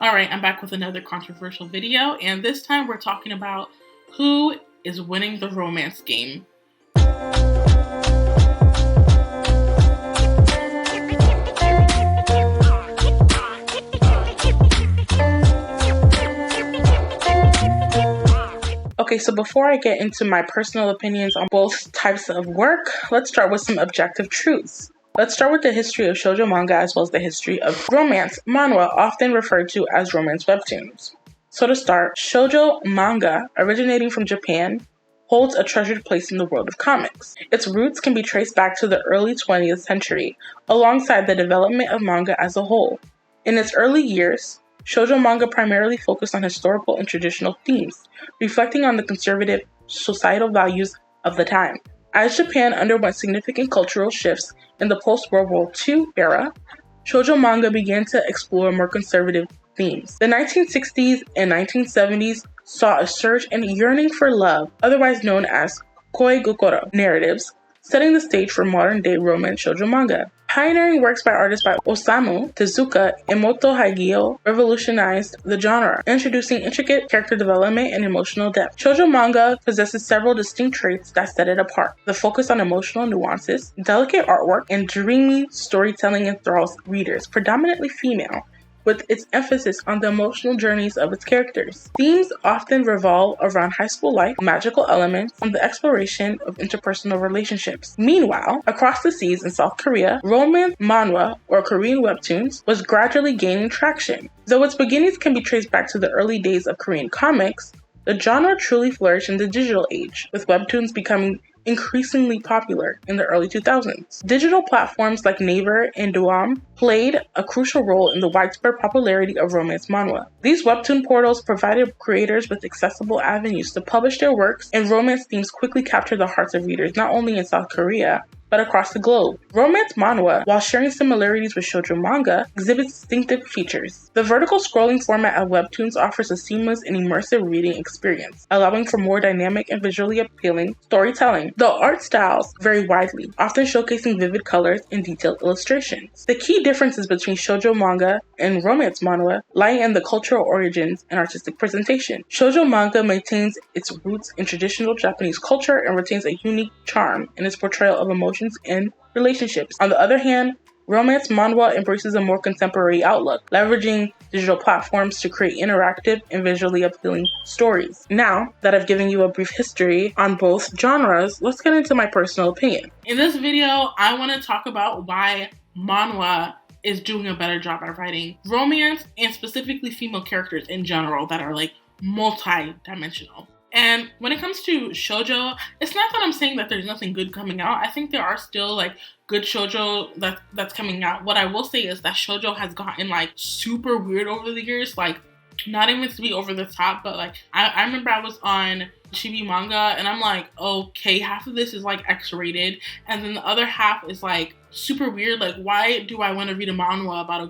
Alright, I'm back with another controversial video, and this time we're talking about who is winning the romance game. Okay, so before I get into my personal opinions on both types of work, let's start with some objective truths. Let's start with the history of shoujo manga as well as the history of romance manhwa, often referred to as romance webtoons. So to start, shoujo manga, originating from Japan, holds a treasured place in the world of comics. Its roots can be traced back to the early 20th century, alongside the development of manga as a whole. In its early years, shoujo manga primarily focused on historical and traditional themes, reflecting on the conservative societal values of the time. As Japan underwent significant cultural shifts in the post-World War II era, shoujo manga began to explore more conservative themes. The 1960s and 1970s saw a surge in yearning for love, otherwise known as koi gokoro narratives, setting the stage for modern-day romance shoujo manga. Pioneering works by artists by Osamu Tezuka and Moto Hagio revolutionized the genre, introducing intricate character development and emotional depth. Shoujo manga possesses several distinct traits that set it apart. The focus on emotional nuances, delicate artwork, and dreamy storytelling enthralls readers, predominantly female, with its emphasis on the emotional journeys of its characters. Themes often revolve around high school life, magical elements, and the exploration of interpersonal relationships. Meanwhile, across the seas in South Korea, romance manhwa, or Korean webtoons, was gradually gaining traction. Though its beginnings can be traced back to the early days of Korean comics, the genre truly flourished in the digital age, with webtoons becoming increasingly popular in the early 2000s. Digital platforms like Naver and Duam played a crucial role in the widespread popularity of romance manhwa. These webtoon portals provided creators with accessible avenues to publish their works, and romance themes quickly captured the hearts of readers not only in South Korea, but across the globe. Romance manhwa, while sharing similarities with shoujo manga, exhibits distinctive features. The vertical scrolling format of webtoons offers a seamless and immersive reading experience, allowing for more dynamic and visually appealing storytelling. The art styles vary widely, often showcasing vivid colors and detailed illustrations. The key differences between shoujo manga and romance manhwa lie in the cultural origins and artistic presentation. Shoujo manga maintains its roots in traditional Japanese culture and retains a unique charm in its portrayal of emotions and relationships. On the other hand, romance manhwa embraces a more contemporary outlook, leveraging digital platforms to create interactive and visually appealing stories. Now that I've given you a brief history on both genres, let's get into my personal opinion. In this video, I want to talk about why manhwa is doing a better job at writing romance and specifically female characters in general that are like multi-dimensional. And when it comes to shoujo, it's not that I'm saying that there's nothing good coming out. I think there are still like good shoujo that's coming out. What I will say is that shoujo has gotten like super weird over the years. Like, not even to be over the top, but like I remember I was on chibi manga and I'm like, okay, half of this is like X-rated and then the other half is like super weird. Like, why do I want to read a manhwa about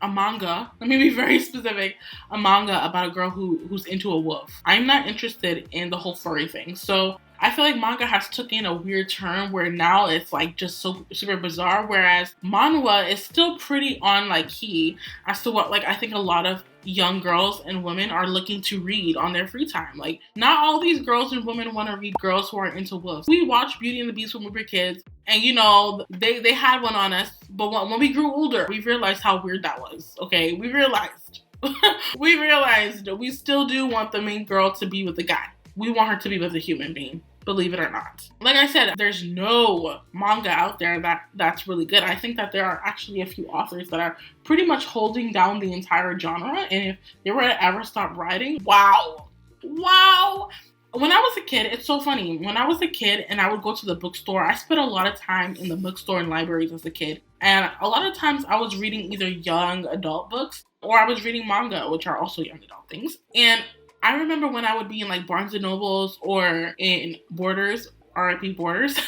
a manga, let me be very specific, a manga about a girl who's into a wolf? I'm not interested in the whole furry thing. So I feel like manga has taken a weird turn where now it's like just so super bizarre, whereas manhwa is still pretty on like key as to what like I think a lot of young girls and women are looking to read on their free time. Like, not all these girls and women want to read girls who are into wolves. We watched Beauty and the Beast when we were kids, and you know, they had one on us, but when we grew older, we realized how weird that was. Okay, we realized we still do want the main girl to be with the guy. We want her to be with a human being, believe it or not. Like I said, there's no manga out there that's really good. I think that there are actually a few authors that are pretty much holding down the entire genre, and if they were to ever stop writing, wow. When I was a kid, it's so funny. When I was a kid and I would go to the bookstore, I spent a lot of time in the bookstore and libraries as a kid. And a lot of times I was reading either young adult books or I was reading manga, which are also young adult things. And I remember when I would be in like Barnes and Nobles or in Borders, RIP Borders.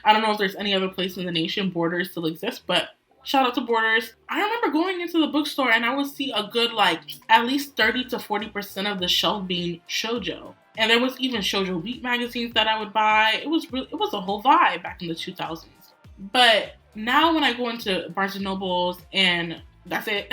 I don't know if there's any other place in the nation Borders still exists, but shout out to Borders. I remember going into the bookstore and I would see a good like at least 30 to 40% of the shelf being shoujo. And there was even Shoujo Week magazines that I would buy. It was a whole vibe back in the 2000s. But now when I go into Barnes and Nobles and that's it,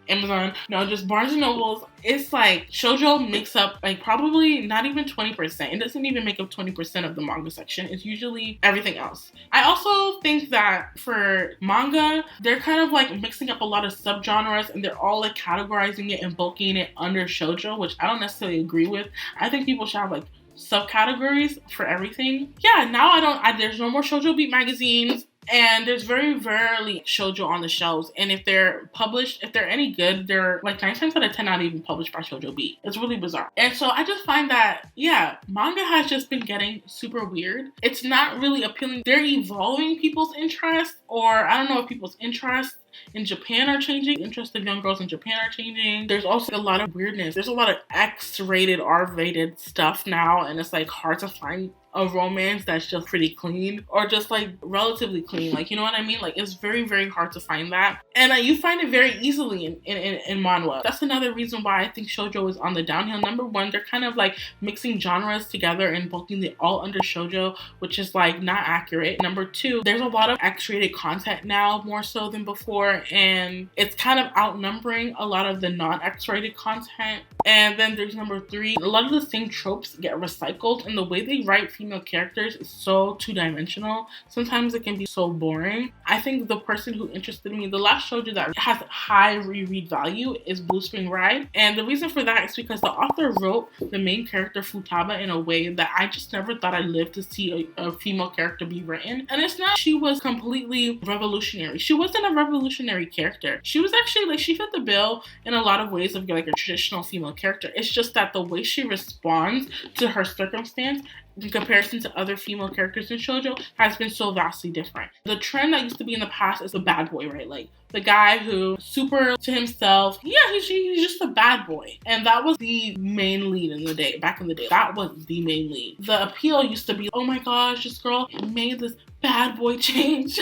Amazon, no, just Barnes and Nobles. It's like shoujo makes up like probably not even 20%. It doesn't even make up 20% of the manga section. It's usually everything else. I also think that for manga, they're kind of like mixing up a lot of subgenres and they're all like categorizing it and bulking it under shoujo, which I don't necessarily agree with. I think people should have like subcategories for everything. Yeah, now there's no more Shoujo Beat magazines. And there's very rarely shoujo on the shelves. And if they're published, if they're any good, they're like 9 times out of 10 not even published by Shoujo Beat. It's really bizarre. And so I just find that, yeah, manga has just been getting super weird. It's not really appealing. They're evolving people's interests, or I don't know if people's interests in Japan are changing. Interest of young girls in Japan are changing. There's also a lot of weirdness. There's a lot of X-rated, R-rated stuff now, and it's like hard to find a romance that's just pretty clean or just like relatively clean. Like, you know what I mean? Like, it's very, very hard to find that. And you find it very easily in manhwa. That's another reason why I think shoujo is on the downhill. Number one, they're kind of like mixing genres together and bulking it all under shoujo, which is like not accurate. Number two, there's a lot of X-rated content now more so than before, and it's kind of outnumbering a lot of the non-X-rated content. And then there's number three, a lot of the same tropes get recycled, and the way they write female characters is so two-dimensional. Sometimes it can be so boring. I think the person who interested me, the last shoujo that has high reread value is Blue Spring Ride. And the reason for that is because the author wrote the main character Futaba in a way that I just never thought I'd live to see a female character be written. And it's not she was completely revolutionary. She wasn't a revolutionary character. She was actually like, she fit the bill in a lot of ways of like a traditional female character. It's just that the way she responds to her circumstance in comparison to other female characters in shoujo has been so vastly different. The trend that used to be in the past is the bad boy, right? Like the guy who super to himself. Yeah, he's just a bad boy. And that was the main lead in the day, back in the day. That was the main lead. The appeal used to be, oh my gosh, this girl made this bad boy change.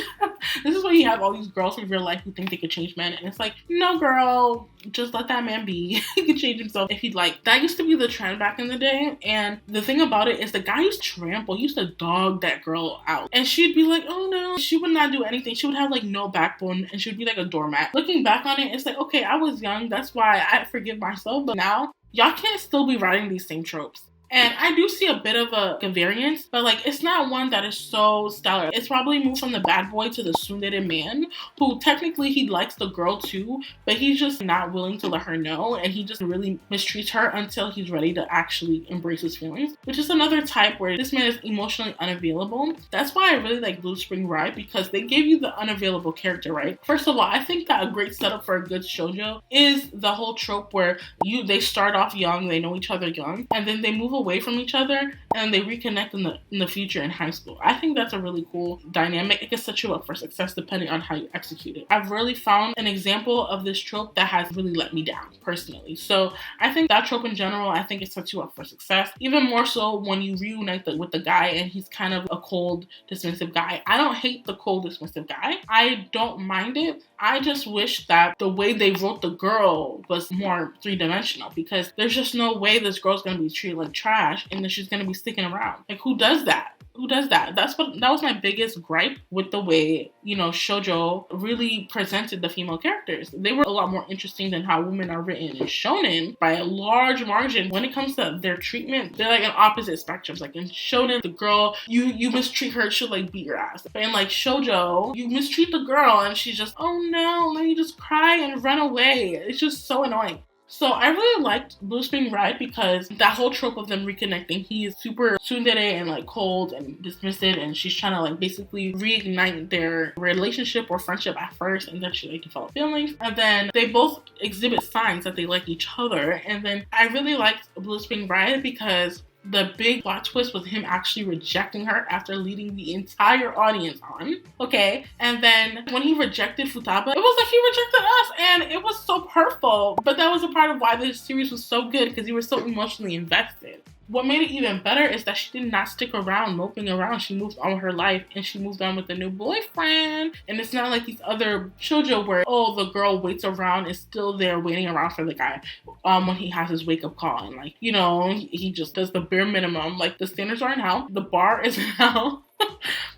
This is why you have all these girls in real life who think they could change men. And it's like, no girl, just let that man be. He can change himself if he'd like. That used to be the trend back in the day. And the thing about it is the guy used to trample. He used to dog that girl out. And she'd be like, oh no. She would not do anything. She would have like no backbone and she would be like a doormat. Looking back on it, it's like, okay, I was young. That's why I forgive myself. But now, y'all can't still be writing these same tropes. And I do see a bit of a variance, but like it's not one that is so stellar. It's probably moved from the bad boy to the tsundere man, who technically he likes the girl too, but he's just not willing to let her know, and he just really mistreats her until he's ready to actually embrace his feelings, which is another type where this man is emotionally unavailable. That's why I really like Blue Spring Ride, because they give you the unavailable character, right? First of all, I think that a great setup for a good shoujo is the whole trope where they start off young, they know each other young, and then they move away from each other and they reconnect in the future in high school. I think that's a really cool dynamic. It can set you up for success depending on how you execute it. I've really found an example of this trope that has really let me down personally. So I think that trope in general, I think it sets you up for success. Even more so when you reunite with the guy and he's kind of a cold, dismissive guy. I don't hate the cold, dismissive guy. I don't mind it. I just wish that the way they wrote the girl was more three-dimensional, because there's just no way this girl's gonna be treated like trash and then she's gonna be sticking around. Like, who does that? Who does that? That was my biggest gripe with the way, shoujo really presented the female characters. They were a lot more interesting than how women are written in shonen by a large margin. When it comes to their treatment, they're like an opposite spectrums. Like in shonen, the girl, you mistreat her, she'll like beat your ass. But in like shoujo, you mistreat the girl and she's just, oh no, let me just cry and run away. It's just so annoying. So I really liked Blue Spring Ride because that whole trope of them reconnecting, he is super tsundere and like cold and dismissive, and she's trying to like basically reignite their relationship or friendship at first, and then she like develop feelings, and then they both exhibit signs that they like each other. And then I really liked Blue Spring Ride because the big plot twist was him actually rejecting her after leading the entire audience on. Okay. And then when he rejected Futaba, it was like he rejected us, and it was so hurtful. But that was a part of why this series was so good, because you were so emotionally invested. What made it even better is that she did not stick around moping around. She moved on with her life and she moved on with a new boyfriend. And it's not like these other shoujo where, the girl waits around, is still there waiting around for the guy when he has his wake-up call. And like, he just does the bare minimum. Like, the standards are in hell. The bar is in hell.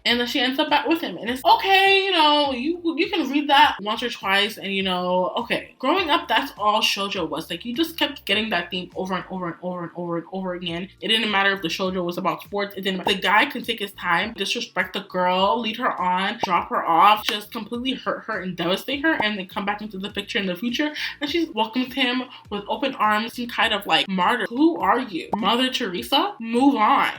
And then she ends up back with him. And it's okay, you can read that once or twice and okay. Growing up, that's all shoujo was. Like, you just kept getting that theme over and over and over and over and over again. It didn't matter if the shoujo was about sports. It didn't matter. The guy could take his time, disrespect the girl, lead her on, drop her off, just completely hurt her and devastate her, and then come back into the picture in the future. And she's welcomed him with open arms, some kind of like martyr. Who are you? Mother Teresa? Move on.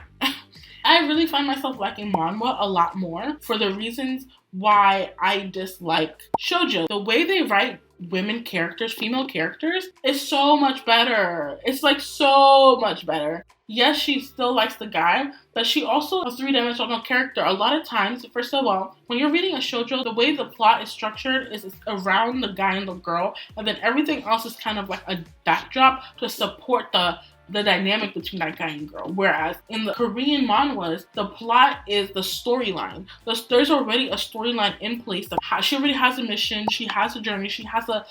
I really find myself liking manhwa a lot more for the reasons why I dislike shoujo. The way they write women characters, female characters, is so much better. It's like so much better. Yes, she still likes the guy, but she also a three-dimensional character. A lot of times, first of all, when you're reading a shoujo, the way the plot is structured is around the guy and the girl, and then everything else is kind of like a backdrop to support the dynamic between that guy and girl. Whereas in the Korean manhwas, the plot is the storyline. There's already a storyline in place. She already has a mission, she has a journey, she has a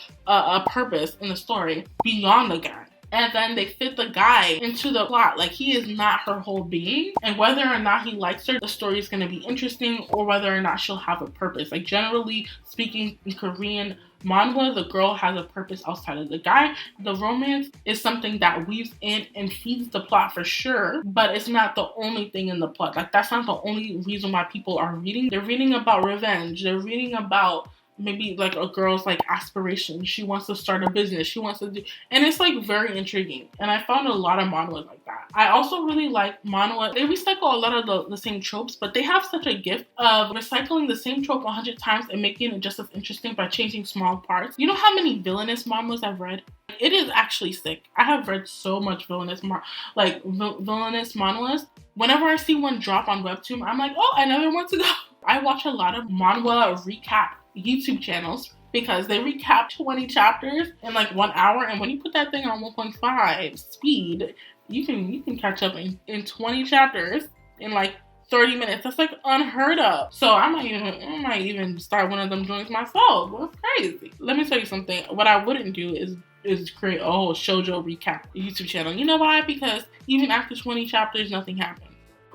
purpose in the story beyond the guy. And then they fit the guy into the plot. Like, he is not her whole being. And whether or not he likes her, the story is going to be interesting, or whether or not she'll have a purpose. Like, generally speaking, in Korean manhwa, the girl has a purpose outside of the guy. The romance is something that weaves in and feeds the plot for sure, but it's not the only thing in the plot. Like, that's not the only reason why people are reading. They're reading about revenge. They're reading about maybe like a girl's like aspiration. She wants to start a business. She wants to do, and it's like very intriguing. And I found a lot of manhwas like that. I also really like manhwa. They recycle a lot of the same tropes, but they have such a gift of recycling the same trope 100 times and making it just as interesting by changing small parts. You know how many villainous manhwas I've read? It is actually sick. I have read so much villainous manhwas. Whenever I see one drop on Webtoon, I'm like, oh, another one to go. I watch a lot of manhwa recap YouTube channels because they recap 20 chapters in like 1 hour, and when you put that thing on 1.5 speed, you can catch up in 20 chapters in like 30 minutes. That's like unheard of. So I might even start one of them joints myself. That's crazy. Let me tell you something. What I wouldn't do is create a whole shoujo recap YouTube channel. You know why? Because even after 20 chapters, nothing happened.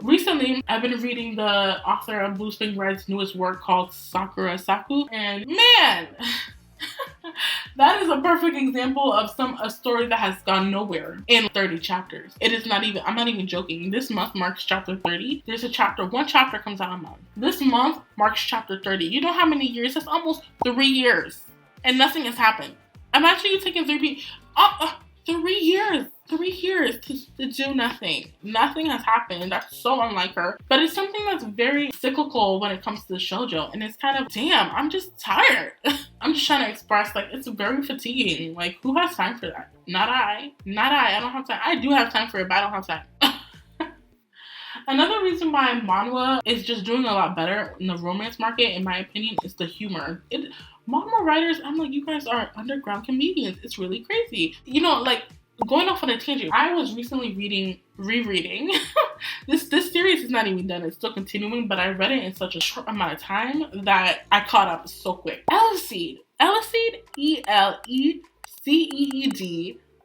Recently, I've been reading the author of Blue Spring Red's newest work called Sakura Saku, and man, that is a perfect example of a story that has gone nowhere in 30 chapters. I'm not even joking. This month marks chapter 30. One chapter comes out a month. This month marks chapter 30. You know how many years? That's almost 3 years. And nothing has happened. Imagine you taking 3 years. 3 years to do nothing. Nothing has happened. That's so unlike her. But it's something that's very cyclical when it comes to shoujo. And it's kind of, damn, I'm just tired. I'm just trying to express, like, it's very fatiguing. Like, who has time for that? Not I. I don't have time. I do have time for it, but I don't have time. Another reason why manhwa is just doing a lot better in the romance market, in my opinion, is the humor. Manhwa writers, I'm like, you guys are underground comedians. It's really crazy. Like, going off on a tangent, I was recently rereading. This series is not even done. It's still continuing, but I read it in such a short amount of time that I caught up so quick. Eleseed, Eleseed,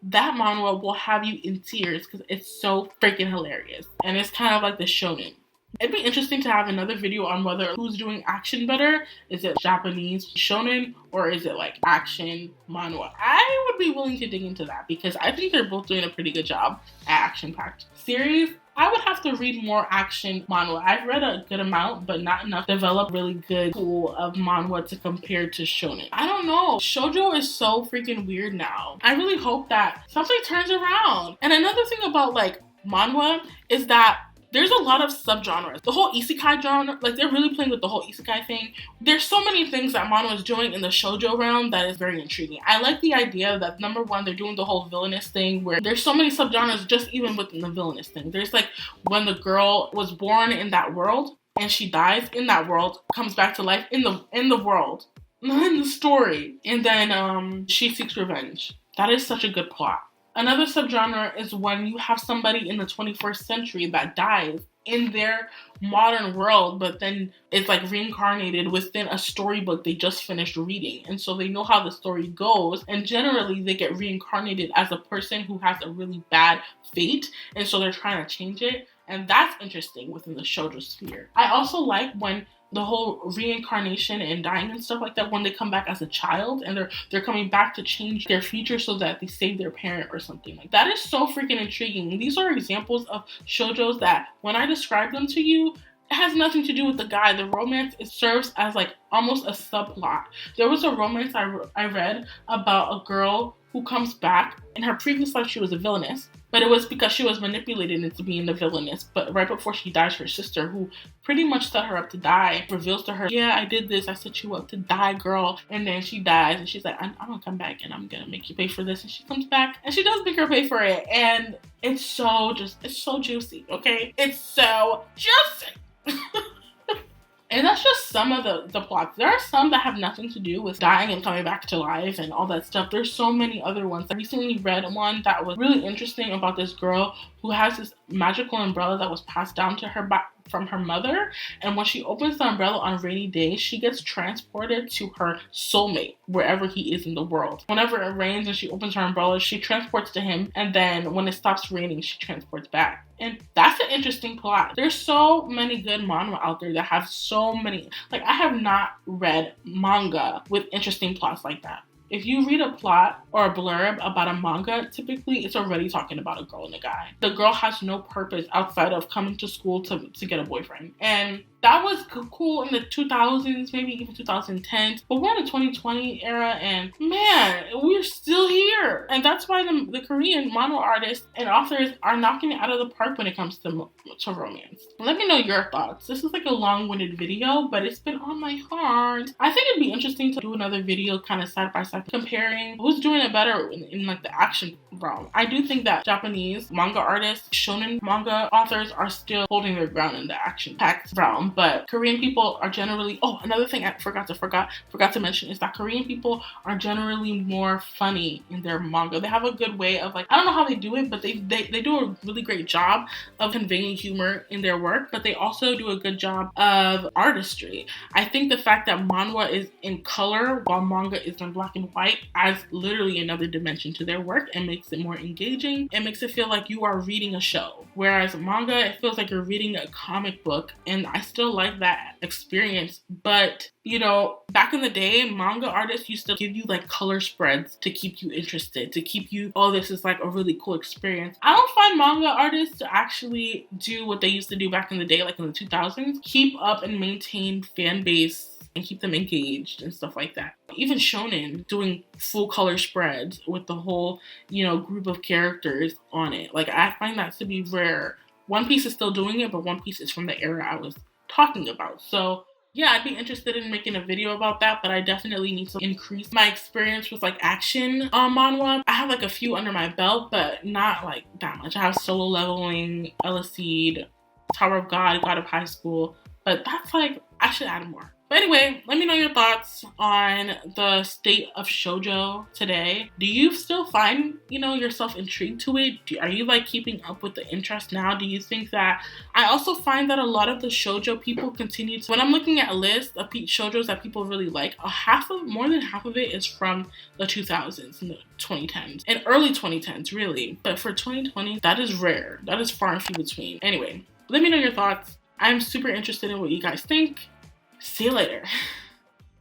that manhwa will have you in tears because it's so freaking hilarious. And it's kind of like the shonen. It'd be interesting to have another video on whether who's doing action better. Is it Japanese shonen or is it like action manhwa? I would be willing to dig into that because I think they're both doing a pretty good job at action-packed series. I would have to read more action manhwa. I've read a good amount, but not enough to develop really good pool of manhwa to compare to shonen. I don't know. Shoujo is so freaking weird now. I really hope that something turns around. And another thing about like manhwa is that there's a lot of subgenres. The whole isekai genre, like they're really playing with the whole isekai thing. There's so many things that manhwa is doing in the shoujo realm that is very intriguing. I like the idea that, number one, they're doing the whole villainous thing where there's so many subgenres just even within the villainous thing. There's like when the girl was born in that world and she dies in that world, comes back to life in the world, not in the story. And then she seeks revenge. That is such a good plot. Another subgenre is when you have somebody in the 21st century that dies in their modern world, but then it's like reincarnated within a storybook they just finished reading. And so they know how the story goes. And generally they get reincarnated as a person who has a really bad fate. And so they're trying to change it. And that's interesting within the shoujo sphere. I also like when the whole reincarnation and dying and stuff like that, when they come back as a child and they're coming back to change their future so that they save their parent or something like that. Is so freaking intriguing. These are examples of shoujos that when I describe them to you, it has nothing to do with the guy. The romance, it serves as like almost a subplot. There was a romance I read about a girl who comes back. In her previous life, she was a villainess, but it was because she was manipulated into being the villainess. But right before she dies, her sister, who pretty much set her up to die, reveals to her, yeah, I did this. I set you up to die, girl. And then she dies, and she's like, I'm going to come back, and I'm going to make you pay for this. And she comes back, and she does make her pay for it. And it's so juicy, okay? It's so juicy. And that's just some of the plots. There are some that have nothing to do with dying and coming back to life and all that stuff. There's so many other ones. I recently read one that was really interesting about this girl who has this magical umbrella that was passed down to her from her mother. And when she opens the umbrella on rainy days, she gets transported to her soulmate, wherever he is in the world. Whenever it rains and she opens her umbrella, she transports to him. And then when it stops raining, she transports back. And that's an interesting plot. There's so many good manhwa out there that have so many. Like, I have not read manga with interesting plots like that. If you read a plot or a blurb about a manga, typically it's already talking about a girl and a guy. The girl has no purpose outside of coming to school to get a boyfriend. And that was cool in the 2000s, maybe even 2010s. But we're in the 2020 era, and man, we're still here. And that's why the Korean manhwa artists and authors are knocking it out of the park when it comes to romance. Let me know your thoughts. This is like a long-winded video, but it's been on my heart. I think it'd be interesting to do another video kind of side by side comparing who's doing it better in like the action realm. I do think that Japanese manga artists, shonen manga authors are still holding their ground in the action-packed realm. But Korean people are generally, another thing I forgot to mention is that Korean people are generally more funny in their manga. They have a good way of, like, I don't know how they do it, but they do a really great job of conveying humor in their work, but they also do a good job of artistry. I think the fact that manhwa is in color while manga is in black and white adds literally another dimension to their work and makes it more engaging. It makes it feel like you are reading a show. Whereas manga, it feels like you're reading a comic book, and I still like that experience. But, you know, back in the day, manga artists used to give you like color spreads to keep you interested, to keep you, this is like a really cool experience. I don't find manga artists to actually do what they used to do back in the day, like in the 2000s, keep up and maintain fan base and keep them engaged and stuff like that. Even shonen doing full color spreads with the whole, group of characters on it. Like, I find that to be rare. One Piece is still doing it, but One Piece is from the era I was talking about. So yeah, I'd be interested in making a video about that, but I definitely need to increase my experience with like action manhwa. I have like a few under my belt, but not like that much. I have Solo Leveling, Seed, Tower of God, God of High School, but that's like, I should add more. But anyway, let me know your thoughts on the state of shoujo today. Do you still find, yourself intrigued to it? Are you like keeping up with the interest now? Do you think that... I also find that a lot of the shoujo people continue to... When I'm looking at a list of shoujos that people really like, more than half of it is from the 2000s and the 2010s. And early 2010s, really. But for 2020, that is rare. That is far and few between. Anyway, let me know your thoughts. I'm super interested in what you guys think. See you later.